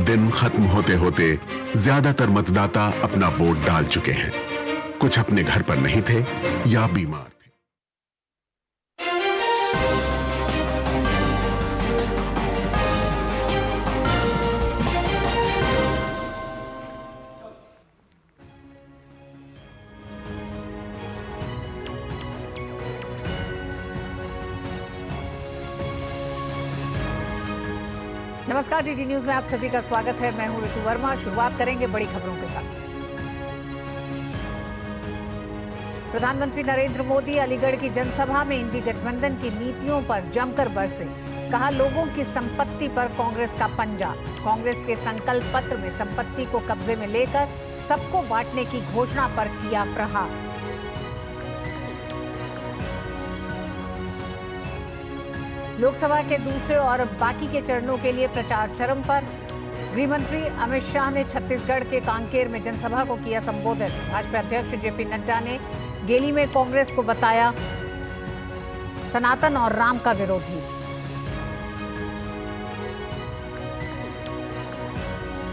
दिन खत्म होते होते ज्यादातर मतदाता अपना वोट डाल चुके हैं। कुछ अपने घर पर नहीं थे या बीमार थे। नमस्कार, डीडी न्यूज में आप सभी का स्वागत है। मैं हूं ऋतु वर्मा। शुरुआत करेंगे बड़ी खबरों के साथ। प्रधानमंत्री नरेंद्र मोदी अलीगढ़ की जनसभा में इंडी गठबंधन की नीतियों पर जमकर बरसे। कहा, लोगों की संपत्ति पर कांग्रेस का पंजा। कांग्रेस के संकल्प पत्र में संपत्ति को कब्जे में लेकर सबको बांटने की घोषणा पर किया प्रहार। लोकसभा के दूसरे और बाकी के चरणों के लिए प्रचार चरम पर। गृह मंत्री अमित शाह ने छत्तीसगढ़ के कांकेर में जनसभा को किया संबोधित। भाजपा अध्यक्ष जेपी नड्डा ने गेली में कांग्रेस को बताया सनातन और राम का विरोधी।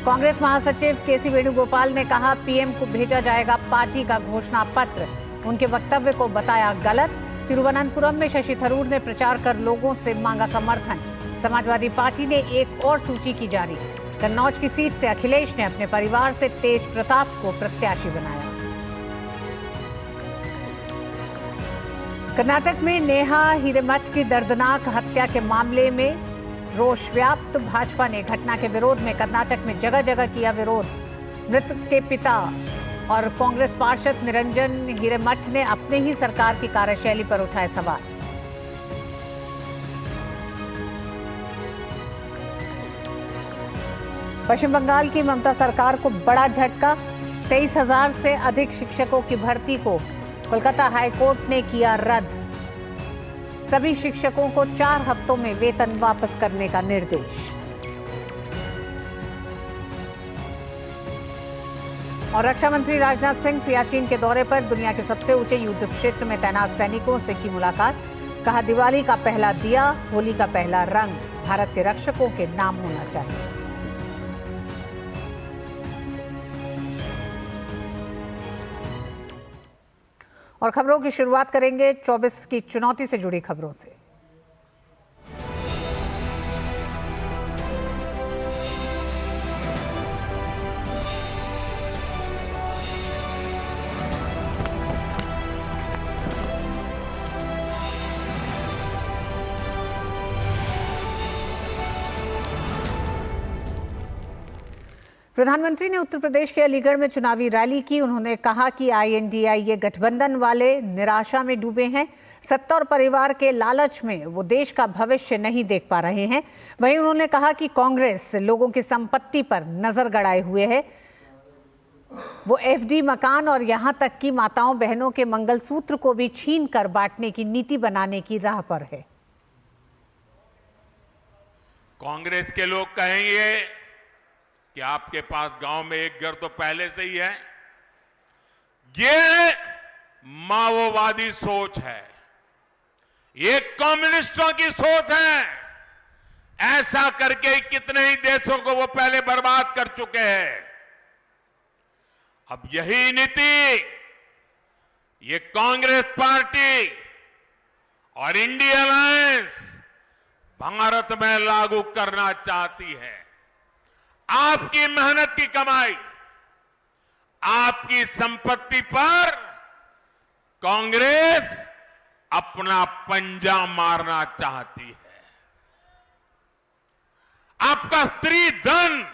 कांग्रेस महासचिव केसी वेणुगोपाल ने कहा, पीएम को भेजा जाएगा पार्टी का घोषणा पत्र। उनके वक्तव्य को बताया गलत। तिरुवनंतपुरम में शशि थरूर ने प्रचार कर लोगों से मांगा समर्थन। समाजवादी पार्टी ने एक और सूची की जारी। कन्नौज की सीट से अखिलेश ने अपने परिवार से तेज प्रताप को प्रत्याशी बनाया। कर्नाटक में नेहा हिरेमठ की दर्दनाक हत्या के मामले में रोष व्याप्त। भाजपा ने घटना के विरोध में कर्नाटक में जगह जगह किया विरोध। मृतक के पिता और कांग्रेस पार्षद निरंजन हिरेमठ ने अपने ही सरकार की कार्यशैली पर उठाए सवाल। पश्चिम बंगाल की ममता सरकार को बड़ा झटका। 23,000 से अधिक शिक्षकों की भर्ती को कोलकाता हाईकोर्ट ने किया रद्द। सभी शिक्षकों को 4 हफ्तों में वेतन वापस करने का निर्देश। और रक्षा मंत्री राजनाथ सिंह सियाचिन के दौरे पर दुनिया के सबसे ऊंचे युद्ध क्षेत्र में तैनात सैनिकों से की मुलाकात। कहा, दिवाली का पहला दिया, होली का पहला रंग भारत के रक्षकों के नाम होना चाहिए। और खबरों की शुरुआत करेंगे 24 की चुनौती से जुड़ी खबरों से। प्रधानमंत्री ने उत्तर प्रदेश के अलीगढ़ में चुनावी रैली की। उन्होंने कहा कि INDIA गठबंधन वाले निराशा में डूबे हैं। सत्ता और परिवार के लालच में वो देश का भविष्य नहीं देख पा रहे हैं। वहीं उन्होंने कहा कि कांग्रेस लोगों की संपत्ति पर नजर गड़ाए हुए है। वो FD मकान और यहां तक कि माताओं बहनों के मंगलसूत्र को भी छीन कर बांटने की नीति बनाने की राह पर है। कांग्रेस के लोग कहेंगे कि आपके पास गांव में एक घर तो पहले से ही है। ये माओवादी सोच है, ये कम्युनिस्टों की सोच है। ऐसा करके कितने ही देशों को वो पहले बर्बाद कर चुके हैं। अब यही नीति ये कांग्रेस पार्टी और इंडिया अलायंस भारत में लागू करना चाहती है। आपकी मेहनत की कमाई, आपकी संपत्ति पर कांग्रेस अपना पंजा मारना चाहती है। आपका स्त्री धन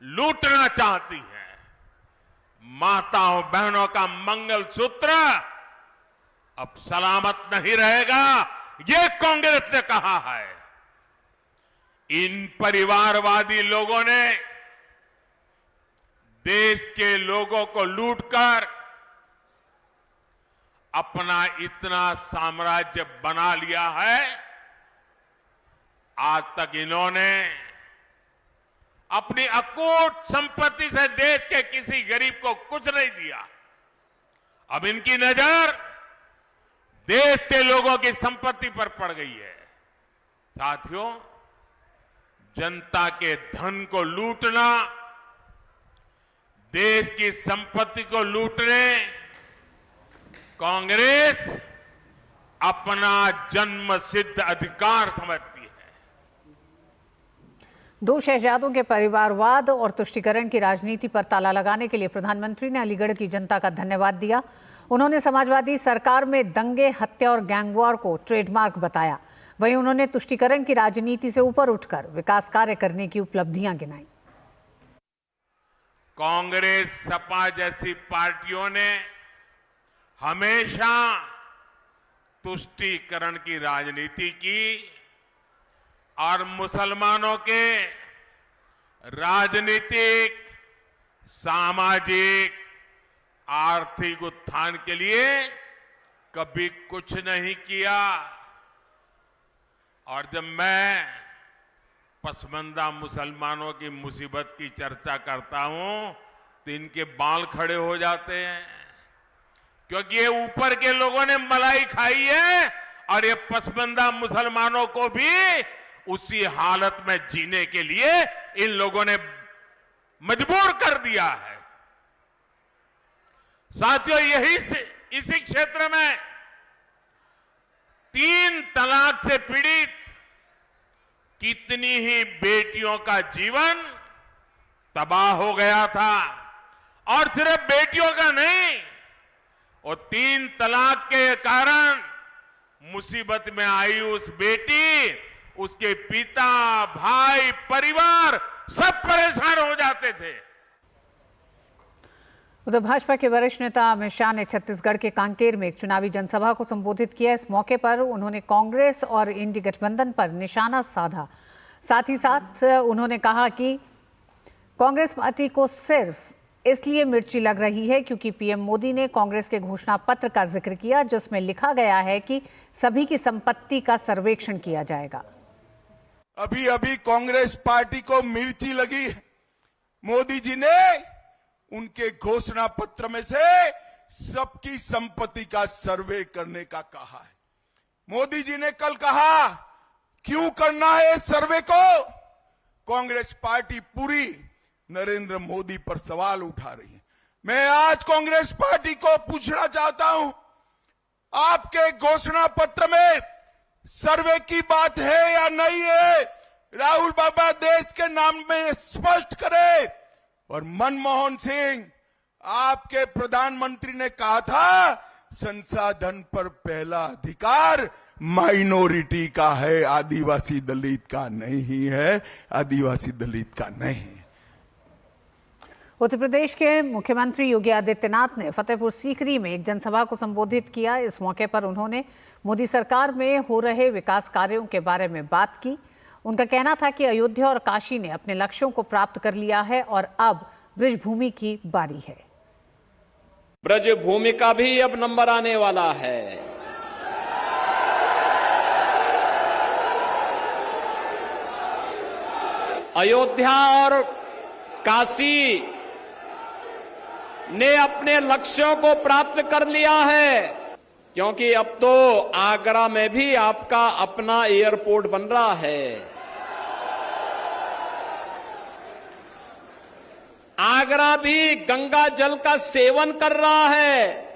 लूटना चाहती है। माताओं बहनों का मंगलसूत्र अब सलामत नहीं रहेगा, ये कांग्रेस ने कहा है। इन परिवारवादी लोगों ने देश के लोगों को लूटकर अपना इतना साम्राज्य बना लिया है। आज तक इन्होंने अपनी अकूट संपत्ति से देश के किसी गरीब को कुछ नहीं दिया। अब इनकी नजर देश के लोगों की संपत्ति पर पड़ गई है। साथियों, जनता के धन को लूटना, देश की संपत्ति को लूटने कांग्रेस अपना जन्मसिद्ध अधिकार समझती है। दो शहजादों के परिवारवाद और तुष्टीकरण की राजनीति पर ताला लगाने के लिए प्रधानमंत्री ने अलीगढ़ की जनता का धन्यवाद दिया। उन्होंने समाजवादी सरकार में दंगे, हत्या और गैंगवॉर को ट्रेडमार्क बताया। वहीं उन्होंने तुष्टीकरण की राजनीति से ऊपर उठकर विकास कार्य करने की उपलब्धियां गिनाई। कांग्रेस, सपा जैसी पार्टियों ने हमेशा तुष्टीकरण की राजनीति की और मुसलमानों के राजनीतिक, सामाजिक, आर्थिक उत्थान के लिए कभी कुछ नहीं किया। और जब मैं पसमानदा मुसलमानों की मुसीबत की चर्चा करता हूं तो इनके बाल खड़े हो जाते हैं, क्योंकि ये ऊपर के लोगों ने मलाई खाई है और ये पसमानदा मुसलमानों को भी उसी हालत में जीने के लिए इन लोगों ने मजबूर कर दिया है। साथियों, इसी क्षेत्र में 3 तलाक से पीड़ित कितनी ही बेटियों का जीवन तबाह हो गया था। और सिर्फ बेटियों का नहीं, और 3 तलाक के कारण मुसीबत में आई उस बेटी, उसके पिता, भाई, परिवार सब परेशान हो जाते थे। उधर भाजपा के वरिष्ठ नेता अमित शाह ने छत्तीसगढ़ के कांकेर में एक चुनावी जनसभा को संबोधित किया। इस मौके पर उन्होंने कांग्रेस और इंडी गठबंधन पर निशाना साधा। साथ ही साथ उन्होंने कहा कि कांग्रेस पार्टी को सिर्फ इसलिए मिर्ची लग रही है क्योंकि पीएम मोदी ने कांग्रेस के घोषणा पत्र का जिक्र किया, जिसमें लिखा गया है कि सभी की संपत्ति का सर्वेक्षण किया जाएगा। अभी अभी कांग्रेस पार्टी को मिर्ची लगी है। मोदी जी ने उनके घोषणा पत्र में से सबकी संपत्ति का सर्वे करने का कहा है। मोदी जी ने कल कहा, क्यों करना है इस सर्वे को? कांग्रेस पार्टी पूरी नरेंद्र मोदी पर सवाल उठा रही है। मैं आज कांग्रेस पार्टी को पूछना चाहता हूं, आपके घोषणा पत्र में सर्वे की बात है या नहीं है? राहुल बाबा देश के नाम में स्पष्ट करे। और मनमोहन सिंह, आपके प्रधानमंत्री ने कहा था संसाधन पर पहला अधिकार माइनॉरिटी का है, आदिवासी दलित का नहीं है, आदिवासी दलित का नहीं है। उत्तर प्रदेश के मुख्यमंत्री योगी आदित्यनाथ ने फतेहपुर सीकरी में एक जनसभा को संबोधित किया। इस मौके पर उन्होंने मोदी सरकार में हो रहे विकास कार्यों के बारे में बात की। उनका कहना था कि अयोध्या और काशी ने अपने लक्ष्यों को प्राप्त कर लिया है और अब ब्रजभूमि की बारी है। ब्रजभूमि का भी अब नंबर आने वाला है। अयोध्या और काशी ने अपने लक्ष्यों को प्राप्त कर लिया है, क्योंकि अब तो आगरा में भी आपका अपना एयरपोर्ट बन रहा है। आगरा भी गंगा जल का सेवन कर रहा है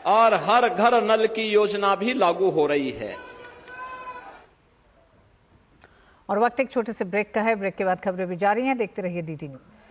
और हर घर नल की योजना भी लागू हो रही है। और वक्त एक छोटे से ब्रेक का है। ब्रेक के बाद खबरें भी जारी हैं। देखते रहिए डीडी न्यूज।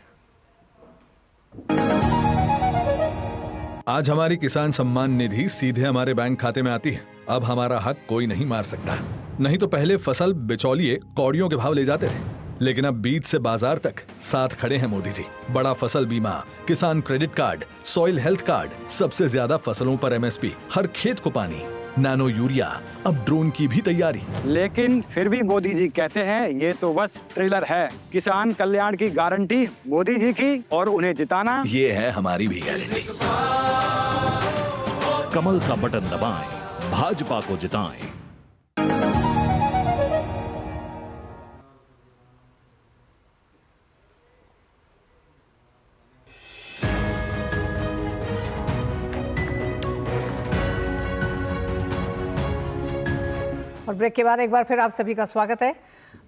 आज हमारी किसान सम्मान निधि सीधे हमारे बैंक खाते में आती है। अब हमारा हक कोई नहीं मार सकता। नहीं तो पहले फसल बिचौलिए कौड़ियों के भाव ले जाते थे, लेकिन अब बीज से बाजार तक साथ खड़े हैं मोदी जी। बड़ा फसल बीमा, किसान credit card, soil health card, सबसे ज्यादा फसलों पर एमएसपी, हर खेत को पानी, नैनो यूरिया, अब ड्रोन की भी तैयारी। लेकिन फिर भी मोदी जी कहते हैं ये तो बस ट्रेलर है। किसान कल्याण की गारंटी मोदी जी की और उन्हें जिताना ये है हमारी भी गारंटी। कमल का बटन दबाएं, भाजपा को जिताएं। और ब्रेक के बाद एक बार फिर आप सभी का स्वागत है।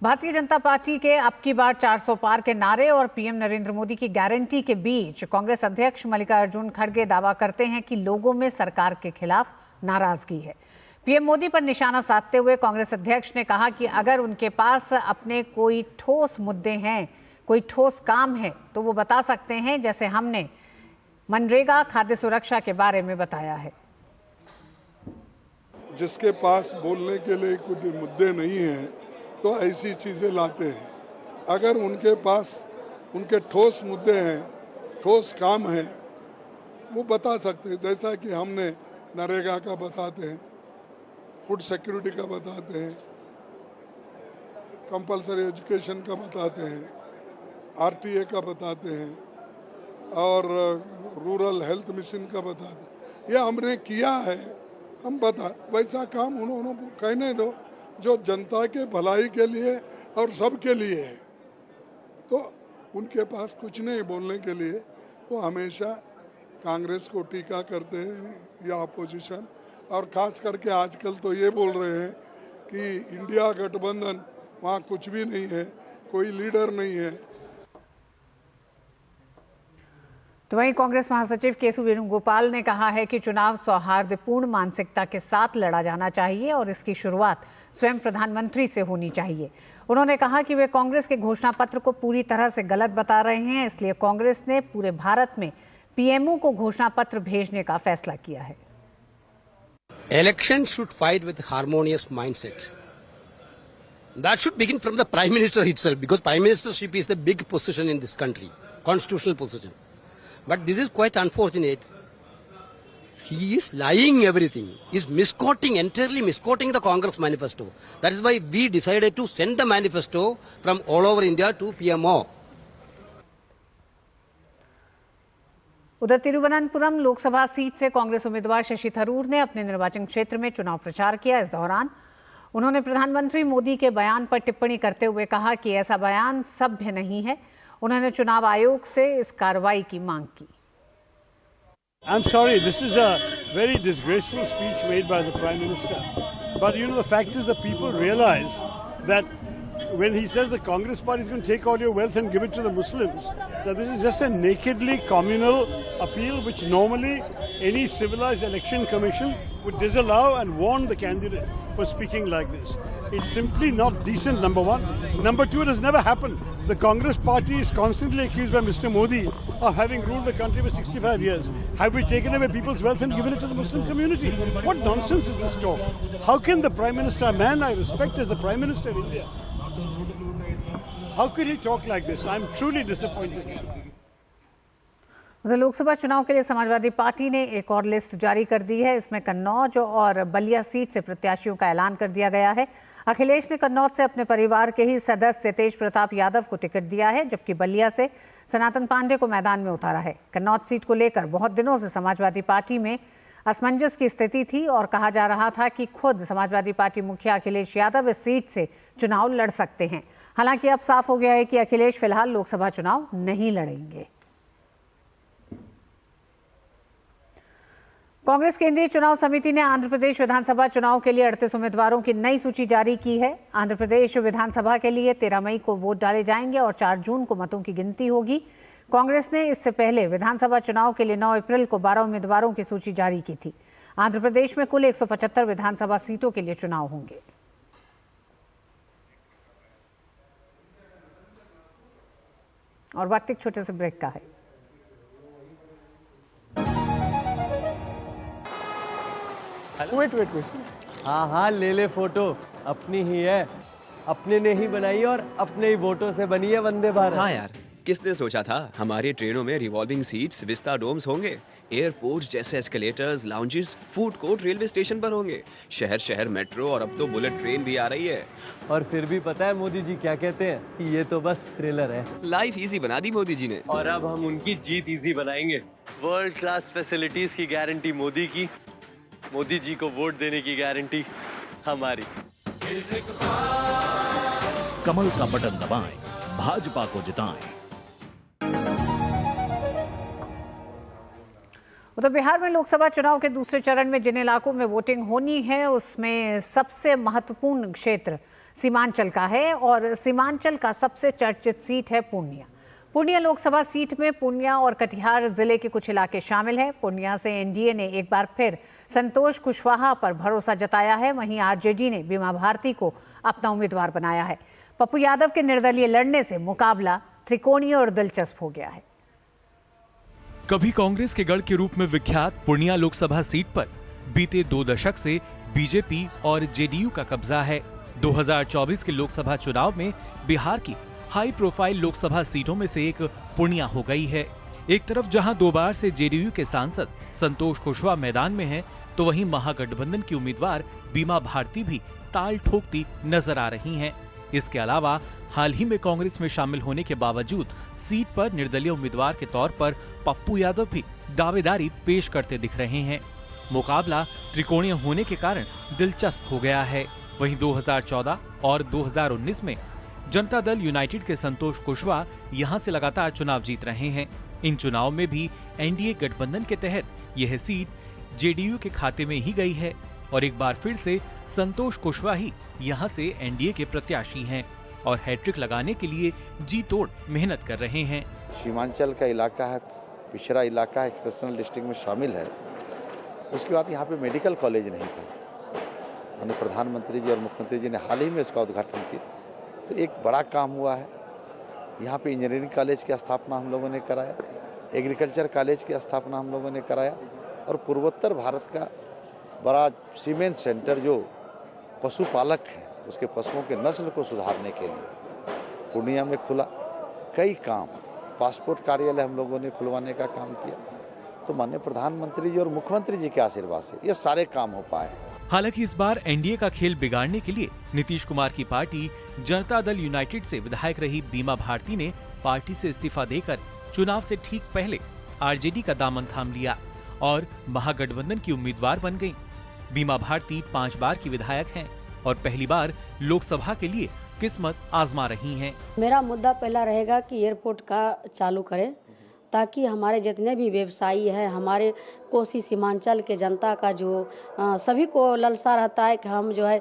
भारतीय जनता पार्टी के अब की बार 400 पार के नारे और पीएम नरेंद्र मोदी की गारंटी के बीच कांग्रेस अध्यक्ष मल्लिकार्जुन खड़गे दावा करते हैं कि लोगों में सरकार के खिलाफ नाराजगी है। पीएम मोदी पर निशाना साधते हुए कांग्रेस अध्यक्ष ने कहा कि अगर उनके पास अपने कोई ठोस मुद्दे हैं, कोई ठोस काम है तो वो बता सकते हैं, जैसे हमने मनरेगा, खाद्य सुरक्षा के बारे में बताया है। जिसके पास बोलने के लिए कुछ मुद्दे नहीं हैं तो ऐसी चीज़ें लाते हैं। अगर उनके पास उनके ठोस मुद्दे हैं, ठोस काम हैं, वो बता सकते हैं। जैसा कि हमने नरेगा का बताते हैं, फूड सिक्योरिटी का बताते हैं, कंपलसरी एजुकेशन का बताते हैं, आरटीए का बताते हैं और रूरल हेल्थ मिशन का बताते हैं। ये हमने किया है, हम बता वैसा काम उन्होंने कहने दो जो जनता के भलाई के लिए और सबके लिए है। तो उनके पास कुछ नहीं बोलने के लिए, वो हमेशा कांग्रेस को टीका करते हैं या अपोजिशन, और खास करके आजकल तो ये बोल रहे हैं कि इंडिया गठबंधन वहाँ कुछ भी नहीं है, कोई लीडर नहीं है। तो वहीं कांग्रेस महासचिव केशव वेणुगोपाल ने कहा है कि चुनाव सौहार्दपूर्ण मानसिकता के साथ लड़ा जाना चाहिए और इसकी शुरुआत स्वयं प्रधानमंत्री से होनी चाहिए। उन्होंने कहा कि वे कांग्रेस के घोषणा पत्र को पूरी तरह से गलत बता रहे हैं, इसलिए कांग्रेस ने पूरे भारत में पीएमओ को घोषणा पत्र भेजने का फैसला किया है। Election should fight with harmonious mindset. That should begin from the Prime Minister itself, because Prime Ministership is the big position in this country, constitutional position. But this is quite unfortunate. He is lying everything. He is entirely misquoting the Congress manifesto. That is why we decided to send the manifesto from all over India to PMO. उधर Thiruvananthapuram Lok Sabha seat से कांग्रेस उम्मीदवार शशि थरूर ने अपने निर्वाचन क्षेत्र में चुनाव प्रचार किया। इस दौरान उन्होंने प्रधानमंत्री मोदी के बयान पर टिप्पणी करते हुए कहा कि ऐसा बयान सभ्य नहीं है। उन्होंने चुनाव आयोग से इस कार्रवाई की मांग की। I'm sorry, this is a very disgraceful speech made by the Prime Minister. But you know, the fact is that people realize that when he says the Congress party is going to take all your wealth and give it to the Muslims, that this is just a nakedly communal appeal which normally any civilized election commission would disallow and warn the candidate for speaking like this. It's simply not decent, number one. Number two, it has never happened. The Congress party is constantly accused by Mr. Modi of having ruled the country for 65 years. Have we taken away people's wealth and given it to the Muslim community? What nonsense is this talk? How can the Prime Minister, a man I respect as the Prime Minister of India, how could he talk like this? I'm truly disappointed. उधर लोकसभा चुनाव के लिए Samajwadi party ने एक और list जारी कर दी है। इसमें कन्नौज और बलिया सीट से प्रत्याशियों का ऐलान कर दिया गया है। अखिलेश ने कन्नौज से अपने परिवार के ही सदस्य तेज प्रताप यादव को टिकट दिया है, जबकि बलिया से सनातन पांडे को मैदान में उतारा है। कन्नौज सीट को लेकर बहुत दिनों से समाजवादी पार्टी में असमंजस की स्थिति थी और कहा जा रहा था कि खुद समाजवादी पार्टी मुखिया अखिलेश यादव इस सीट से चुनाव लड़ सकते हैं। हालांकि अब साफ हो गया है कि अखिलेश फिलहाल लोकसभा चुनाव नहीं लड़ेंगे। कांग्रेस केंद्रीय चुनाव समिति ने आंध्र प्रदेश विधानसभा चुनाव के लिए 38 उम्मीदवारों की नई सूची जारी की है। आंध्र प्रदेश विधानसभा के लिए 13 मई को वोट डाले जाएंगे और 4 जून को मतों की गिनती होगी। कांग्रेस ने इससे पहले विधानसभा चुनाव के लिए 9 अप्रैल को 12 उम्मीदवारों की सूची जारी की थी। आंध्र प्रदेश में कुल 175 विधानसभा सीटों के लिए चुनाव होंगे। और वक्त एक छोटे से ब्रेक का है। वेट हाँ ले फोटो, अपनी ही है, अपने ने ही बनाई और अपने ही वोटों से बनी है वंदे भारत। हाँ यार, किसने सोचा था हमारी ट्रेनों में रिवॉल्विंग सीट्स, विस्टा डोम्स होंगे, एयरपोर्ट जैसे escalators, lounges, food court railway station पर होंगे, शहर शहर मेट्रो और अब तो बुलेट ट्रेन भी आ रही है। और फिर भी पता है मोदी जी क्या कहते हैं कि ये तो बस ट्रेलर है। लाइफ इजी बना दी मोदी जी ने, और अब हम उनकी जीत इजी बनाएंगे। वर्ल्ड क्लास फैसिलिटीज की गारंटी मोदी की, मोदी जी को वोट देने की गारंटी हमारी। कमल का बटन दबाएं, भाजपा को जिताएं। उधर बिहार में लोकसभा चुनाव के दूसरे चरण में जिन इलाकों में वोटिंग होनी है उसमें सबसे महत्वपूर्ण क्षेत्र सीमांचल का है और सीमांचल का सबसे चर्चित सीट है पूर्णिया। पूर्णिया लोकसभा सीट में पूर्णिया और कटिहार जिले के कुछ इलाके शामिल हैं। पूर्णिया से एनडीए ने एक बार फिर संतोष कुशवाहा पर भरोसा जताया है। वहीं आरजेडी ने बीमा भारती को अपना उम्मीदवार बनाया है। पप्पू यादव के निर्दलीय लड़ने से मुकाबला त्रिकोणीय और दिलचस्प हो गया है। कभी कांग्रेस के गढ़ के रूप में विख्यात पूर्णिया लोकसभा सीट पर बीते 2 दशक से बीजेपी और जेडीयू का कब्जा है। 2024 के लोकसभा चुनाव में बिहार की हाई प्रोफाइल लोकसभा सीटों में से एक पूर्णिया हो गई है। एक तरफ जहां 2 बार से जेडीयू के सांसद संतोष कुशवाहा मैदान में हैं, तो वहीं महागठबंधन की उम्मीदवार बीमा भारती भी ताल ठोकती नजर आ रही हैं। इसके अलावा हाल ही में कांग्रेस में शामिल होने के बावजूद सीट पर निर्दलीय उम्मीदवार के तौर पर पप्पू यादव भी दावेदारी पेश करते दिख रहे हैं। मुकाबला त्रिकोणीय होने के कारण दिलचस्प हो गया है। वहीं 2014 और 2019 में जनता दल यूनाइटेड के संतोष कुशवाहा यहां से लगातार चुनाव जीत रहे हैं। इन चुनाव में भी एनडीए गठबंधन के तहत यह सीट जेडीयू के खाते में ही गई है और एक बार फिर से संतोष कुशवाहा ही यहां से एनडीए के प्रत्याशी हैं और हैट्रिक लगाने के लिए जी तोड़ मेहनत कर रहे हैं। सीमांचल का इलाका है, पिछड़ा इलाका है, एक्सप्रेशनल डिस्ट्रिक्ट में शामिल है। उसके बाद यहाँ पे मेडिकल कॉलेज नहीं था। माननीय प्रधानमंत्री जी और मुख्यमंत्री जी ने हाल ही में उसका उद्घाटन किया, तो एक बड़ा काम हुआ है। यहाँ पे इंजीनियरिंग कॉलेज की स्थापना हम लोगों ने कराया, एग्रीकल्चर कॉलेज की स्थापना हम लोगों ने कराया और पूर्वोत्तर भारत का बड़ा सीमेंट सेंटर जो पशुपालक है उसके पशुओं के नस्ल को सुधारने के लिए पूर्णिया में खुला। कई काम, पासपोर्ट कार्यालय हम लोगों ने खुलवाने का काम किया। तो माननीय प्रधानमंत्री जी और मुख्यमंत्री जी के आशीर्वाद से ये सारे काम हो पाए। हालांकि इस बार एनडीए का खेल बिगाड़ने के लिए नीतीश कुमार की पार्टी जनता दल यूनाइटेड से विधायक रही बीमा भारती ने पार्टी से इस्तीफा देकर चुनाव से ठीक पहले आरजेडी का दामन थाम लिया और महागठबंधन की उम्मीदवार बन गईं। बीमा भारती 5 बार की विधायक हैं और पहली बार लोकसभा के लिए किस्मत आजमा रही हैं। मेरा मुद्दा पहला रहेगा कि एयरपोर्ट का चालू करें ताकि हमारे जितने भी व्यवसायी हैं, हमारे कोसी सीमांचल के जनता का जो सभी को ललसा रहता है कि हम जो है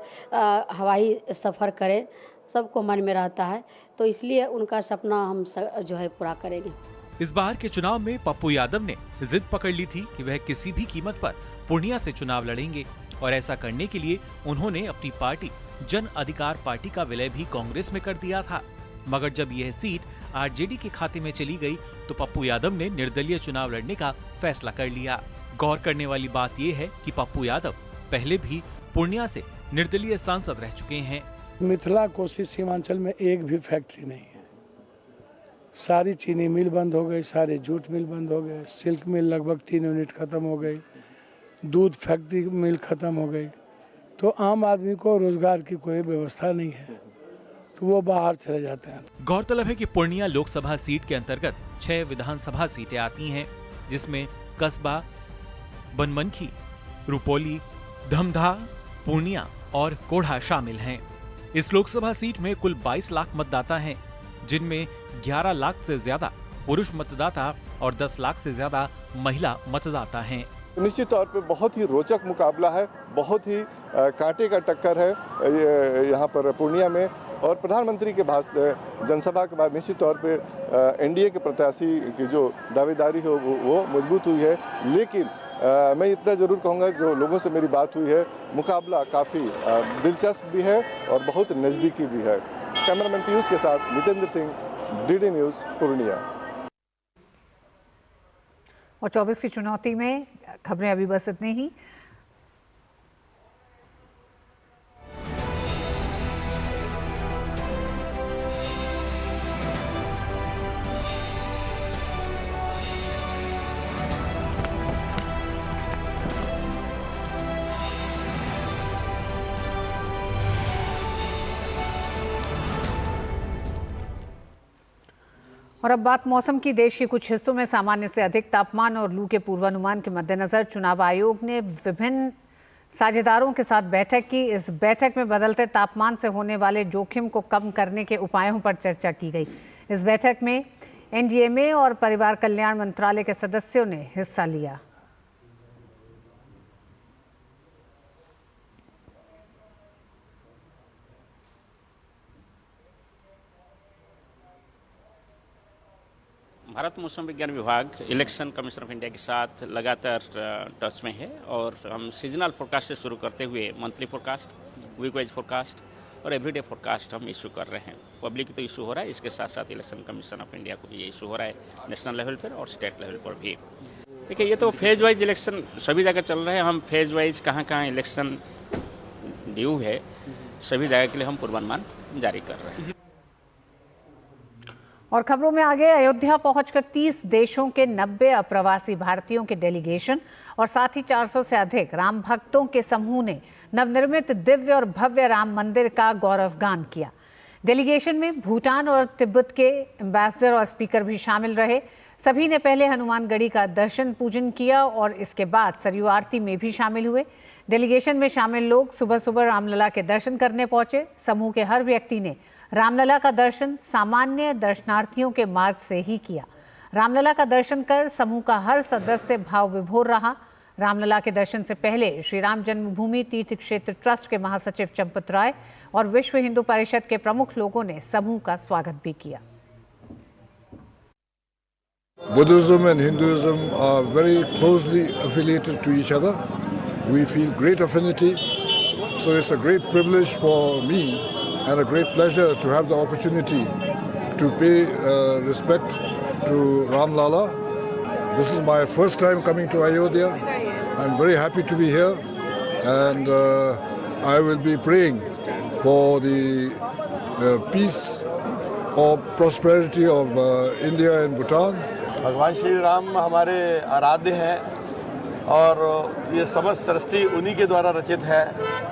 हवाई सफ़र करें, सबको मन में रहता है, तो इसलिए उनका सपना हम जो है पूरा करेंगे। इस बार के चुनाव में पप्पू यादव ने जिद पकड़ ली थी कि वह किसी भी कीमत पर पूर्णिया से चुनाव लड़ेंगे और ऐसा करने के लिए उन्होंने अपनी पार्टी जन अधिकार पार्टी का विलय भी कांग्रेस में कर दिया था। मगर जब यह सीट आरजेडी के खाते में चली गई तो पप्पू यादव ने निर्दलीय चुनाव लड़ने का फैसला कर लिया। गौर करने वाली बात यह है कि पप्पू यादव पहले भी पूर्णिया से निर्दलीय सांसद रह चुके हैं। मिथिला कोसी सीमांचल में एक भी फैक्ट्री नहीं है। सारी चीनी मिल बंद हो गई, सारे जूट मिल बंद हो गए, सिल्क मिल लगभग 3 यूनिट खत्म हो गई, दूध फैक्ट्री मिल खत्म हो गई। तो आम आदमी को रोजगार की कोई व्यवस्था नहीं है, तो वो बाहर चले जाते हैं। गौरतलब है कि पूर्णिया लोकसभा सीट के अंतर्गत 6 विधानसभा सीटें आती हैं, जिसमें कस्बा, बनमनखी, रुपौली, धमधा, पूर्णिया और कोढ़ा शामिल हैं। इस लोकसभा सीट में कुल 22 लाख मतदाता हैं, जिनमें 11 लाख से ज्यादा पुरुष मतदाता और 10 लाख से ज्यादा महिला मतदाता हैं। निश्चित तौर पे बहुत ही रोचक मुकाबला है, बहुत ही कांटे का टक्कर है यहाँ पर पूर्णिया में। और प्रधानमंत्री के भाषण जनसभा के बाद निश्चित तौर पे एनडीए के प्रत्याशी की जो दावेदारी है वो मजबूत हुई है। लेकिन मैं इतना जरूर कहूँगा, जो लोगों से मेरी बात हुई है, मुकाबला काफ़ी दिलचस्प भी है और बहुत नज़दीकी भी है। कैमरामैन पीयूष के साथ नितेंद्र सिंह, डीडी न्यूज़, पूर्णिया। और 24 की चुनौती में खबरें अभी बस इतनी ही। और अब बात मौसम की। देश के कुछ हिस्सों में सामान्य से अधिक तापमान और लू के पूर्वानुमान के मद्देनजर चुनाव आयोग ने विभिन्न साझेदारों के साथ बैठक की। इस बैठक में बदलते तापमान से होने वाले जोखिम को कम करने के उपायों पर चर्चा की गई। इस बैठक में एनडीएमए और परिवार कल्याण मंत्रालय के सदस्यों ने हिस्सा लिया। भारत मौसम विज्ञान विभाग इलेक्शन कमीशन ऑफ इंडिया के साथ लगातार टच में है और हम सीजनल फोरकास्ट से शुरू करते हुए monthly forecast, week wise forecast और एवरीडे फोरकास्ट हम इशू कर रहे हैं। पब्लिक तो इशू हो रहा है, इसके साथ साथ इलेक्शन कमीशन ऑफ इंडिया को भी ये इशू हो रहा है नेशनल लेवल पर और स्टेट लेवल पर भी। देखिए, ये तो फेज वाइज इलेक्शन सभी जगह चल रहे हैं। हम फेज वाइज कहाँ कहाँ इलेक्शन ड्यू है सभी जगह के लिए हम पूर्वानुमान जारी कर रहे हैं। और खबरों में आगे, अयोध्या पहुंचकर 30 देशों के 90 अप्रवासी भारतीयों के डेलीगेशन और साथ ही 400 से अधिक राम भक्तों के समूह ने नवनिर्मित दिव्य और भव्य राम मंदिर का गौरवगान किया। डेलीगेशन में भूटान और तिब्बत के एम्बेसडर और स्पीकर भी शामिल रहे। सभी ने पहले हनुमानगढ़ी का दर्शन पूजन किया और इसके बाद सरयू आरती में भी शामिल हुए। डेलीगेशन में शामिल लोग सुबह सुबह रामलला के दर्शन करने पहुंचे। समूह के हर व्यक्ति ने रामलला का दर्शन सामान्य दर्शनार्थियों के मार्ग से ही किया। रामलला का दर्शन कर समूह का हर सदस्य भाव विभोर रहा। रामलला के दर्शन से पहले श्री राम जन्मभूमि तीर्थ क्षेत्र ट्रस्ट के महासचिव चंपत राय और विश्व हिंदू परिषद के प्रमुख लोगों ने समूह का स्वागत भी किया। Buddhism and Hinduism are very closely affiliated to each other. We feel great affinity, so it's a great privilege for me and a great pleasure to have the opportunity to pay respect to Ram Lala. This is my first time coming to Ayodhya. I'm very happy to be here, and I will be praying for the peace or prosperity of India and Bhutan. भगवान श्री राम हमारे आराध्य हैं और ये समस्त सृष्टि उन्हीं के द्वारा रचित है।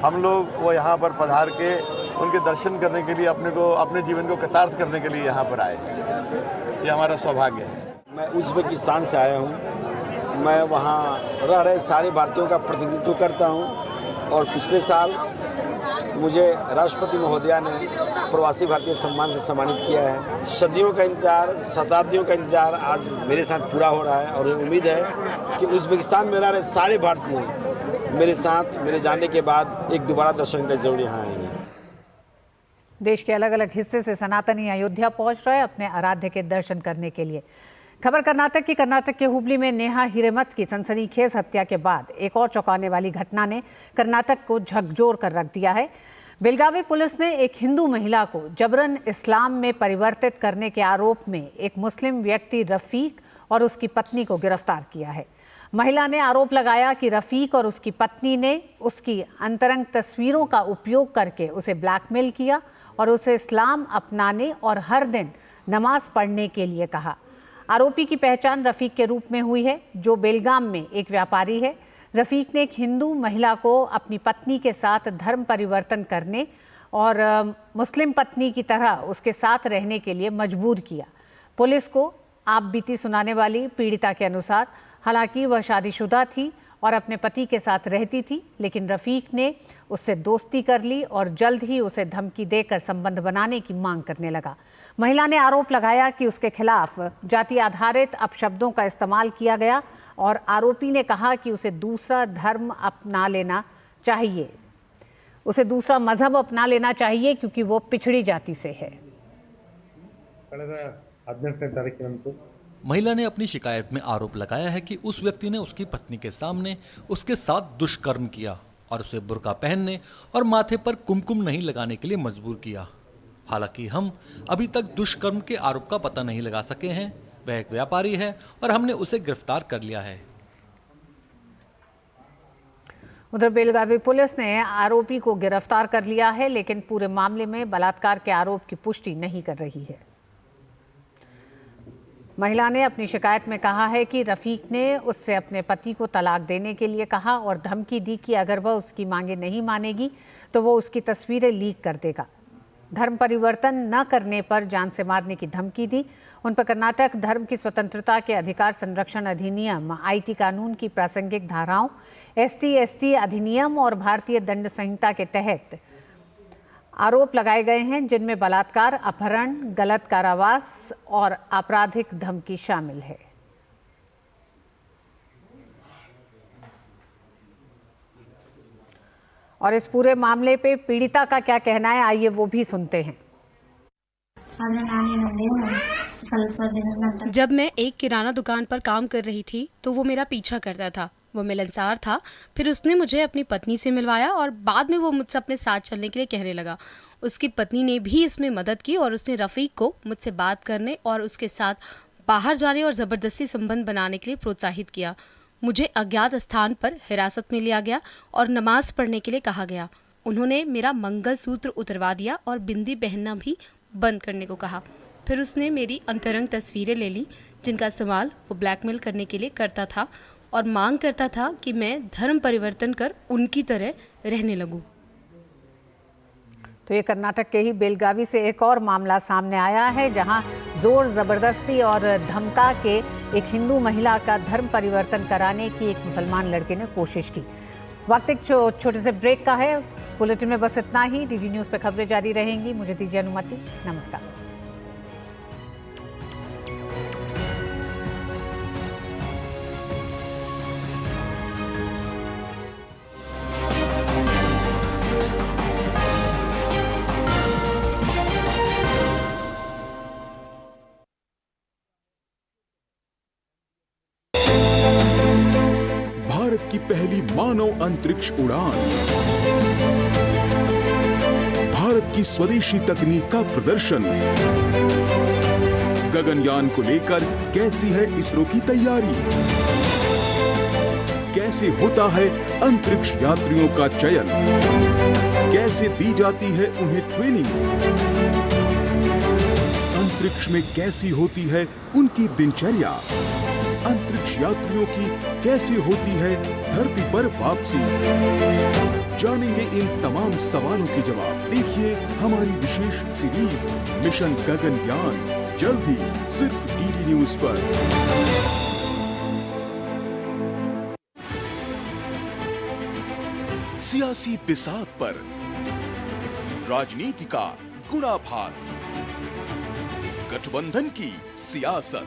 हम लोग वो यहाँ पर पधार के उनके दर्शन करने के लिए अपने जीवन को कृतार्थ करने के लिए यहाँ पर आए। ये हमारा सौभाग्य है। मैं उज़्बेकिस्तान से आया हूँ। मैं वहाँ रह रहे सारे भारतीयों का प्रतिनिधित्व करता हूँ और पिछले साल मुझे राष्ट्रपति महोदया ने प्रवासी भारतीय सम्मान से सम्मानित किया है। सदियों का इंतजार, शताब्दियों का इंतजार आज मेरे साथ पूरा हो रहा है और उम्मीद है कि उज़्बेकिस्तान में रह रहे सारे भारतीय मेरे साथ मेरे जाने के बाद एक दोबारा दर्शन के जरूर यहाँ आएंगे। देश के अलग अलग हिस्से से सनातनी अयोध्या पहुंच रहे अपने आराध्य के दर्शन करने के लिए। खबर कर्नाटक की। कर्नाटक के हुबली में नेहा हिरेमठ की सनसनीखेज हत्या के बाद एक और चौंकाने वाली घटना ने कर्नाटक को झकझोर कर रख दिया है। बेलगावी पुलिस ने एक हिंदू महिला को जबरन इस्लाम में परिवर्तित करने के आरोप में एक मुस्लिम व्यक्ति रफीक और उसकी पत्नी को गिरफ्तार किया है। महिला ने आरोप लगाया कि रफीक और उसकी पत्नी ने उसकी अंतरंग तस्वीरों का उपयोग करके उसे ब्लैकमेल किया और उसे इस्लाम अपनाने और हर दिन नमाज पढ़ने के लिए कहा। आरोपी की पहचान रफीक के रूप में हुई है, जो बेलगाम में एक व्यापारी है। रफीक ने एक हिंदू महिला को अपनी पत्नी के साथ धर्म परिवर्तन करने और मुस्लिम पत्नी की तरह उसके साथ रहने के लिए मजबूर किया। पुलिस को आप बीती सुनाने वाली पीड़िता के अनुसार हालांकि वह शादीशुदा थी और अपने पति के साथ रहती थी, लेकिन रफीक ने उससे दोस्ती कर ली और जल्द ही उसे धमकी देकर संबंध बनाने की मांग करने लगा। महिला ने आरोप लगाया कि उसके खिलाफ जाति आधारित अपशब्दों का इस्तेमाल किया गया और आरोपी ने कहा कि उसे दूसरा धर्म अपना लेना चाहिए, उसे दूसरा मजहब अपना लेना चाहिए क्योंकि वो पिछड़ी जाति से है। महिला ने अपनी शिकायत में आरोप लगाया है कि उस व्यक्ति ने उसकी पत्नी के सामने उसके साथ दुष्कर्म किया और उसे बुर्का पहनने और माथे पर कुमकुम नहीं लगाने के लिए मजबूर किया। हालांकि हम अभी तक दुष्कर्म के आरोप का पता नहीं लगा सके हैं। वह एक व्यापारी है और हमने उसे गिरफ्तार कर लिया है। उधर बेलगावी पुलिस ने आरोपी को गिरफ्तार कर लिया है, लेकिन पूरे मामले में बलात्कार के आरोप की पुष्टि नहीं कर रही है। महिला ने अपनी शिकायत में कहा है कि रफीक ने उससे अपने पति को तलाक देने के लिए कहा और धमकी दी कि अगर वह उसकी मांगे नहीं मानेगी तो वो उसकी तस्वीरें लीक कर देगा। धर्म परिवर्तन न करने पर जान से मारने की धमकी दी। उन पर कर्नाटक धर्म की स्वतंत्रता के अधिकार संरक्षण अधिनियम आईटी कानून की प्रासंगिक धाराओं, एसटी अधिनियम और भारतीय दंड संहिता के तहत आरोप लगाए गए हैं, जिनमें बलात्कार, अपहरण, गलत कारावास और आपराधिक धमकी शामिल है। और इस पूरे मामले पे पीड़िता का क्या कहना है, आइए वो भी सुनते हैं। जब मैं एक किराना दुकान पर काम कर रही थी तो वो मेरा पीछा करता था। वो मिलनसार था। फिर उसने मुझे अपनी पत्नी से मिलवाया और बाद में वो मुझसे अपने साथ चलने के लिए कहने लगा। उसकी पत्नी ने भी इसमें मदद की और उसने रफ़ीक को मुझसे बात करने और उसके साथ बाहर जाने और ज़बरदस्ती संबंध बनाने के लिए प्रोत्साहित किया। मुझे अज्ञात स्थान पर हिरासत में लिया गया और नमाज पढ़ने के लिए कहा गया। उन्होंने मेरा मंगलसूत्र उतरवा दिया और बिंदी पहनना भी बंद करने को कहा। फिर उसने मेरी अंतरंग तस्वीरें ले ली जिनका इस्तेमाल वो ब्लैकमेल करने के लिए करता था और मांग करता था कि मैं धर्म परिवर्तन कर उनकी तरह रहने लगूं। तो ये कर्नाटक के ही बेलगावी से एक और मामला सामने आया है जहां जोर जबरदस्ती और धमका के एक हिंदू महिला का धर्म परिवर्तन कराने की एक मुसलमान लड़के ने कोशिश की। वक्त एक छोटे से ब्रेक का है। बुलेटिन में बस इतना ही। डीडी न्यूज़ पे खबरें जारी रहेंगी। मुझे दीजिए अनुमति। नमस्कार। भारत की पहली मानव अंतरिक्ष उड़ान, भारत की स्वदेशी तकनीक का प्रदर्शन। गगनयान को लेकर कैसी है इसरो की तैयारी? कैसे होता है अंतरिक्ष यात्रियों का चयन? कैसे दी जाती है उन्हें ट्रेनिंग? अंतरिक्ष में कैसी होती है उनकी दिनचर्या? अंतरिक्ष यात्रियों की कैसी होती है धरती पर वापसी? जानेंगे इन तमाम सवालों के जवाब। देखिए हमारी विशेष सीरीज मिशन गगनयान, जल्द ही सिर्फ डीडी न्यूज़ पर। सियासी बिसात पर राजनीति का गुणाभार, गठबंधन की सियासत।